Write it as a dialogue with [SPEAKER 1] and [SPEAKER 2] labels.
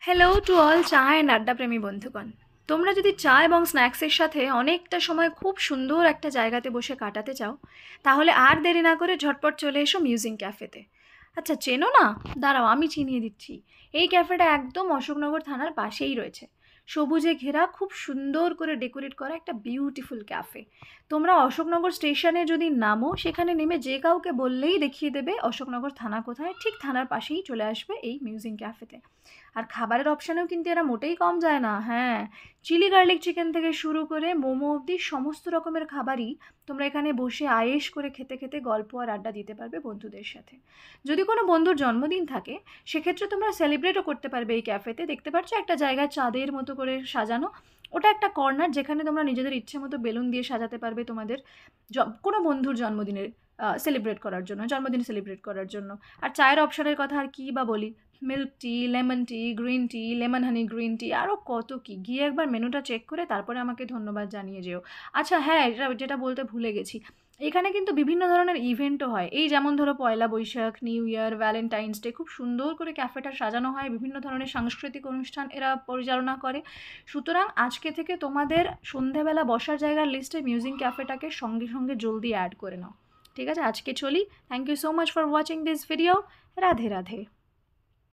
[SPEAKER 1] Hello to all চা and আড্ডা প্রেমী বন্ধুগণ। তোমরা যদি চা এবং স্ন্যাক্সের সাথে অনেকটা সময় খুব সুন্দর একটা জায়গাতে বসে কাটাতে চাও, তাহলে আর দেরি না করে ঝটপট চলে এসো মিউজিং ক্যাফেতে। আচ্ছা, চেনো না? দাঁড়াও, আমি চিনিয়ে দিচ্ছি। এই ক্যাফেটা একদম অশোকনগর থানার পাশেই রয়েছে। সবুজে ঘেরা, খুব সুন্দর করে ডেকোরেট করা একটা বিউটিফুল ক্যাফে। তোমরা অশোকনগর স্টেশনে যদি নামো, সেখানে নেমে যে কাউকে বললেই দেখিয়ে দেবে অশোকনগর থানা কোথায়। ঠিক থানার পাশেই চলে আসবে এই মিউজিং ক্যাফেতে। আর খাবারের অপশানেও কিন্তু এরা মোটেই কম যায় না। হ্যাঁ, চিলি গার্লিক চিকেন থেকে শুরু করে মোমো অবধি সমস্ত রকমের খাবারই তোমরা এখানে বসে আয়েশ করে খেতে খেতে গল্প আর আড্ডা দিতে পারবে বন্ধুদের সাথে। যদি কোনো বন্ধুর জন্মদিন থাকে, সেক্ষেত্রে তোমরা সেলিব্রেটও করতে পারবে এই ক্যাফেতে। দেখতে পাচ্ছ একটা জায়গায় চাঁদের মতো করে সাজানো, ওটা একটা কর্নার যেখানে তোমরা নিজেদের ইচ্ছে মতো বেলুন দিয়ে সাজাতে পারবে তোমাদের কোনো বন্ধুর জন্মদিনের সেলিব্রেট করার জন্য, জন্মদিন সেলিব্রেট করার জন্য। আর চায়ের অপশানের কথা আর কী বা বলি, milk tea, lemon tea, green tea, lemon হানি গ্রিন টি, আরও কত কী। গিয়ে একবার মেনুটা চেক করে তারপরে আমাকে ধন্যবাদ জানিয়ে যেও। আচ্ছা হ্যাঁ, যেটা বলতে ভুলে গেছি, এখানে কিন্তু বিভিন্ন ধরনের ইভেন্টও হয়। এই যেমন ধরো Poila Boishakh, new year, Valentine's day, খুব সুন্দর করে ক্যাফেটা সাজানো হয়। বিভিন্ন ধরনের সাংস্কৃতিক অনুষ্ঠান এরা পরিচালনা করে। সুতরাং আজকে থেকে তোমাদের সন্ধেবেলা বসার জায়গার লিস্টে মিউজিং ক্যাফেটাকে সঙ্গে সঙ্গে জলদি অ্যাড করে নাও। ঠিক আছে, আজকে চলি। Thank you so much for watching this video. Radhe Radhe.